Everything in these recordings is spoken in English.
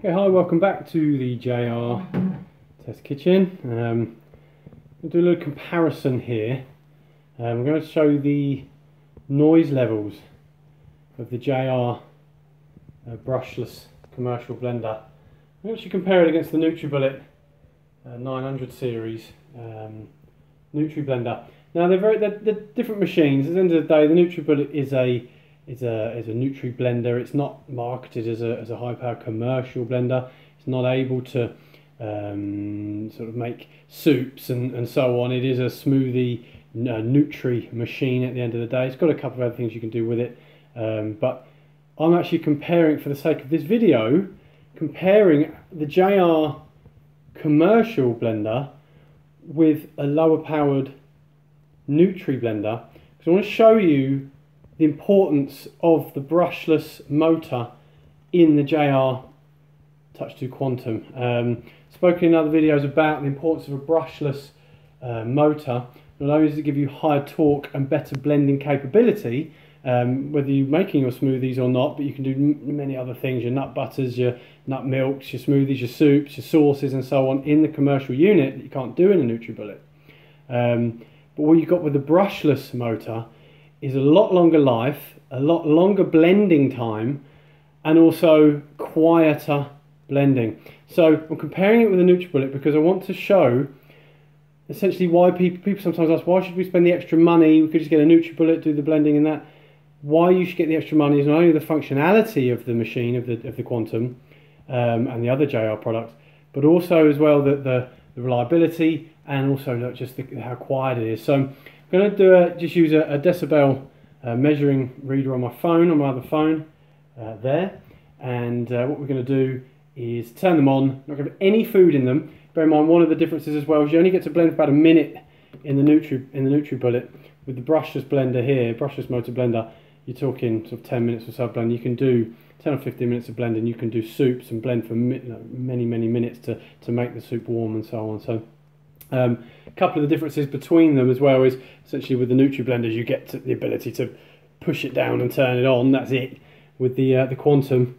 Okay, hi, welcome back to the JR Test Kitchen. We'll do a little comparison here. I'm going to show the noise levels of the JR Brushless commercial blender. I'm going to compare it against the Nutribullet 900 series Nutriblender. Now they're different machines. At the end of the day, the Nutribullet is a Nutri blender. It's not marketed as a high power commercial blender. It's not able to sort of make soups and so on. It is a smoothie Nutri machine at the end of the day. It's got a couple of other things you can do with it, but I'm actually comparing, for the sake of this video, comparing the JR commercial blender with a lower powered Nutri blender, because I want to show you the importance of the brushless motor in the JR Touch 2 Quantum. Spoken in other videos about the importance of a brushless motor. Not only does it give you higher torque and better blending capability, whether you're making your smoothies or not, but you can do many other things, your nut butters, your nut milks, your smoothies, your soups, your sauces and so on in the commercial unit that you can't do in a Nutribullet. But what you've got with the brushless motor is a lot longer life, a lot longer blending time, and also quieter blending. So I'm comparing it with a Nutribullet because I want to show essentially why people sometimes ask, why should we spend the extra money? We could just get a Nutribullet, do the blending and that. Why you should get the extra money is not only the functionality of the machine, of the Quantum and the other JR products, but also as well the reliability, and also just how quiet it is. So I'm going to just use a decibel measuring reader on my phone, on my other phone there, and what we're going to do is turn them on. Not going to have any food in them. Bear in mind, one of the differences as well is you only get to blend for about a minute in the Nutribullet. With the brushless blender here, brushless motor blender, you're talking sort of 10 minutes or so of blend. You can do 10 or 15 minutes of blending. You can do soups and blend for many minutes to make the soup warm and so on. So a couple of the differences between them as well is essentially with the Nutri blenders you get the ability to push it down and turn it on. That's it. With the Quantum,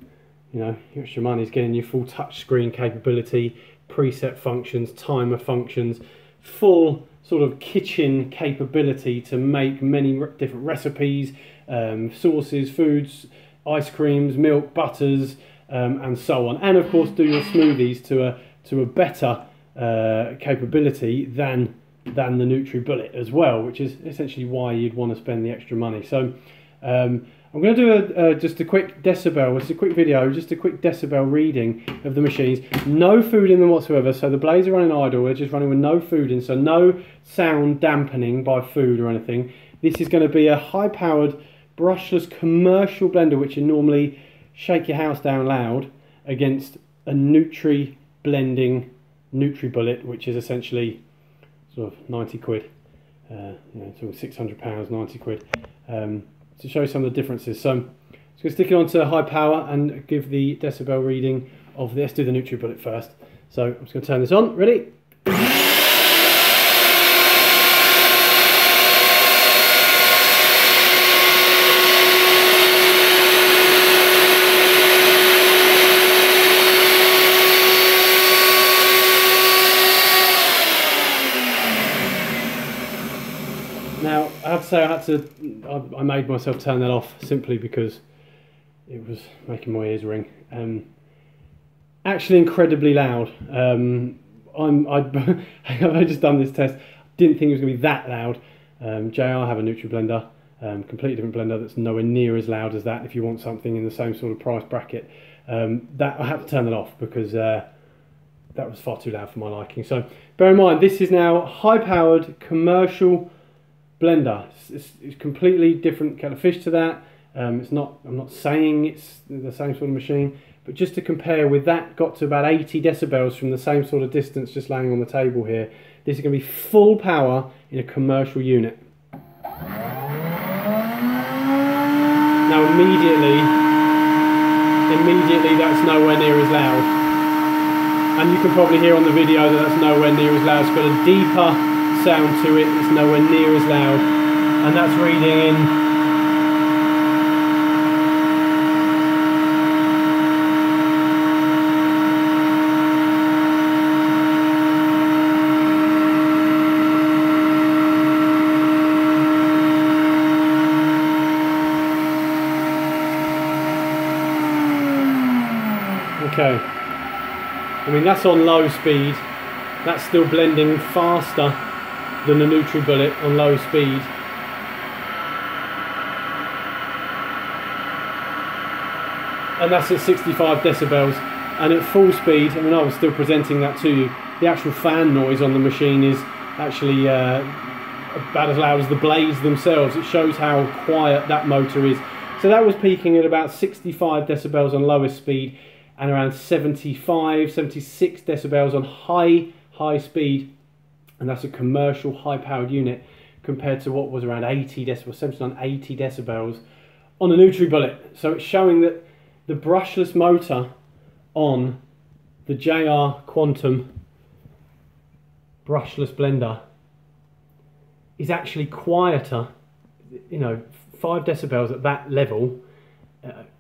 your extra money is getting your full touch screen capability, preset functions, timer functions, full sort of kitchen capability to make many different recipes, sauces, foods, ice creams, milk, butters, and so on. And of course do your smoothies to a better capability than the Nutribullet as well, which is essentially why you'd want to spend the extra money. So I'm going to do just a quick decibel, it's a quick video, just a quick decibel reading of the machines. No food in them whatsoever, so the blades are running idle, they're just running with no food in, so no sound dampening by food or anything. This is going to be a high powered brushless commercial blender, which you normally shake your house down loud, against a Nutri blending Nutribullet, which is essentially sort of 90 quid, sort of £600, 90 quid, to show some of the differences. So I'm just going to stick it onto high power and give the decibel reading of this. Do the Nutribullet first. So I'm just going to turn this on. Ready? Now, I have to say I made myself turn that off simply because it was making my ears ring. Actually incredibly loud. I've just done this test. Didn't think it was going to be that loud. JR have a Nutri blender, completely different blender that's nowhere near as loud as that. If you want something in the same sort of price bracket, that I had to turn that off because that was far too loud for my liking. So bear in mind, this is now high-powered commercial blender. It's completely different kind of fish to that. It's not. I'm not saying it's the same sort of machine, but just to compare with that, got to about 80 decibels from the same sort of distance, just laying on the table here. This is going to be full power in a commercial unit. Now immediately that's nowhere near as loud, and you can probably hear on the video that that's nowhere near as loud. It's got a deeper sound to it, it's nowhere near as loud, and that's reading in Okay, I mean that's on low speed, that's still blending faster than the Nutribullet on low speed. And that's at 65 decibels. And at full speed, I mean I was still presenting that to you, the actual fan noise on the machine is actually about as loud as the blades themselves. It shows how quiet that motor is. So that was peaking at about 65 decibels on lowest speed and around 75, 76 decibels on high speed. And that's a commercial high powered unit compared to what was around 80 decibels, 79, 80 decibels on a Nutribullet. So it's showing that the brushless motor on the JR Quantum brushless blender is actually quieter, you know, 5 decibels at that level.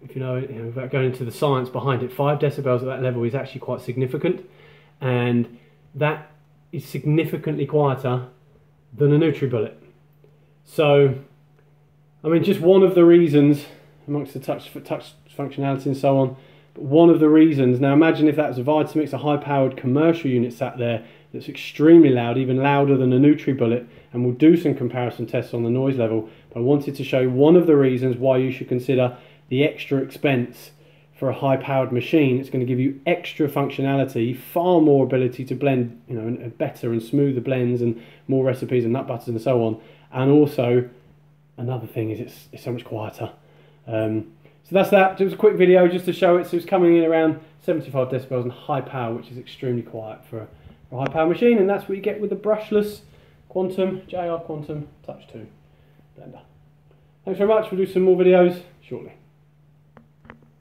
If you know, without going into the science behind it, 5 decibels at that level is actually quite significant, and that is significantly quieter than a Nutribullet. So, I mean, just one of the reasons amongst the touch functionality and so on, but one of the reasons, now imagine if that was a Vitamix, a high-powered commercial unit sat there that's extremely loud, even louder than a Nutribullet, and we'll do some comparison tests on the noise level, but I wanted to show you one of the reasons why you should consider the extra expense for a high-powered machine. It's going to give you extra functionality, far more ability to blend, you know, and better and smoother blends and more recipes and nut butters and so on, and also another thing is it's so much quieter. So that's that. It was a quick video just to show it. So it's coming in around 75 decibels and high power, which is extremely quiet for a high power machine, and that's what you get with the brushless Quantum, JR Quantum Touch 2 blender. Thanks very much. We'll do some more videos shortly.